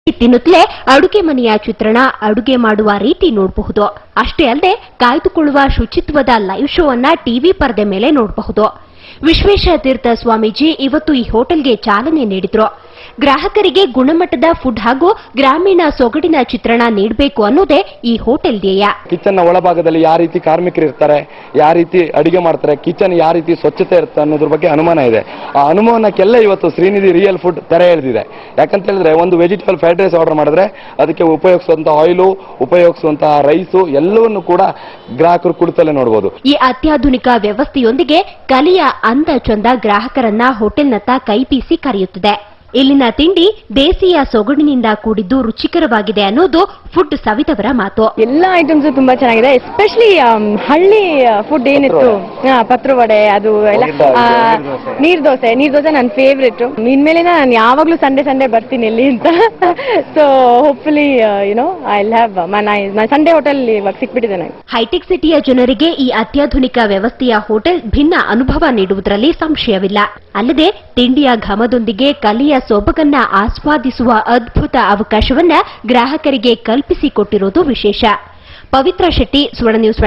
ತಿನ್ನುತ್ತಲೇ ಅಡುಗೆ ಮನೆಯ ಚಿತ್ರಣ, ಅಡುಗೆ ಮಾಡುವ ರೀತಿ ನೋಡಬಹುದು. ಅಷ್ಟೇ ಅಲ್ಲದೆ ಕಾಯ್ದುಕೊಳ್ಳುವ ಶುಚಿತ್ವದ ಲೈವ್ ಶೋ ಅನ್ನ ಟಿವಿ ಪರದೆ ಮೇಲೆ ನೋಡಬಹುದು. ವಿಶ್ವೇಶತೀರ್ಥ ಸ್ವಾಮೀಜಿ ಇವತ್ತು ಈ ಹೋಟೆಲ್ಗೆ ಚಾಲನೆ ನೀಡಿದ್ರು. ಗ್ರಾಹಕರಿಗೆ ಗುಣಮಟ್ಟದ ಫುಡ್ ಹಾಗೂ ಗ್ರಾಮೀಣ ಸೊಗಡಿನ ಚಿತ್ರಣ ನೀಡಬೇಕು ಅನ್ನೋದೇ ಈ ಹೋಟೆಲ್ ಧ್ಯೇಯ. ಕಿಚನ್ ನ ಒಳಭಾಗದಲ್ಲಿ ಯಾವ ರೀತಿ ಕಾರ್ಮಿಕರು ಇರ್ತಾರೆ, ಯಾವ ರೀತಿ ಅಡಿಗೆ ಮಾಡ್ತಾರೆ, ಕಿಚನ್ ಯಾವ ರೀತಿ ಸ್ವಚ್ಛತೆ ಇರುತ್ತೆ ಅನ್ನೋದ್ರ ಬಗ್ಗೆ ಅನುಮಾನ ಇದೆ. ಆ ಅನುಮಾನಕ್ಕೆಲ್ಲ ಇವತ್ತು ಶ್ರೀನಿಧಿ ರಿಯಲ್ ಫುಡ್ ತೆರೆ ಎಳೆದಿದೆ. ಯಾಕಂತ ಹೇಳಿದ್ರೆ ಒಂದು ವೆಜಿಟೇಬಲ್ ಫ್ರೈಡ್ ರೈಸ್ ಆರ್ಡರ್ ಮಾಡಿದ್ರೆ ಅದಕ್ಕೆ ಉಪಯೋಗಿಸುವಂತಹ ಆಯಿಲು, ಉಪಯೋಗಿಸುವಂತಹ ರೈಸು ಎಲ್ಲವನ್ನು ಕೂಡ ಗ್ರಾಹಕರು ಕುಳಿತಲ್ಲೇ ನೋಡಬಹುದು. ಈ ಅತ್ಯಾಧುನಿಕ ವ್ಯವಸ್ಥೆಯೊಂದಿಗೆ ಕಲೆಯ ಅಂದ ಚಂದ ಗ್ರಾಹಕರನ್ನ ಹೋಟೆಲ್ನತ್ತ ಕೈಬೀಸಿ ಕರೆಯುತ್ತದೆ. ಇಲ್ಲಿನ ತಿಂಡಿ ದೇಸಿಯ ಸೊಗಡಿನಿಂದ ಕೂಡಿದ್ದು ರುಚಿಕರವಾಗಿದೆ ಅನ್ನೋದು ಫುಡ್ ಸವಿದವರ ಮಾತು. ಎಲ್ಲ ಐಟಮ್ಸ್ ತುಂಬಾ ಚೆನ್ನಾಗಿದೆ. ಎಸ್ಪೆಷಲಿ ಹಳ್ಳಿ ಫುಡ್ ಏನಿತ್ತು, ಪತ್ರವಡೆ, ಅದು ಎಲ್ಲ ನೀರ್ ದೋಸೆ ನನ್ನ ಫೇವ್ರೇಟ್. ಇನ್ಮೇಲೆ ನಾನು ಯಾವಾಗ್ಲೂ ಸಂಡೇ ಬರ್ತೀನಿ ಇಲ್ಲಿ ಅಂತ. So hopefully I have my Sunday hotel ಇವಾಗ ಸಿಕ್ಬಿಟ್ಟಿದೆ ನನಗೆ. ಹೈಟೆಕ್ ಸಿಟಿಯ ಜನರಿಗೆ ಈ ಅತ್ಯಾಧುನಿಕ ವ್ಯವಸ್ಥೆಯ ಹೋಟೆಲ್ ಭಿನ್ನ ಅನುಭವ ನೀಡುವುದರಲ್ಲಿ ಸಂಶಯವಿಲ್ಲ. ಅಲ್ಲದೆ ತಿಂಡಿಯ ಘಮದೊಂದಿಗೆ ಕಲೆಯ ಸೊಬಗನ್ನ ಆಸ್ವಾದಿಸುವ ಅದ್ಭುತ ಅವಕಾಶವನ್ನ ಗ್ರಾಹಕರಿಗೆ ಕಲ್ಪಿಸಿಕೊಟ್ಟಿರುವುದು ವಿಶೇಷ. ಪವಿತ್ರ ಶೆಟ್ಟಿ, ಸುವರ್ಣ ನ್ಯೂಸ್.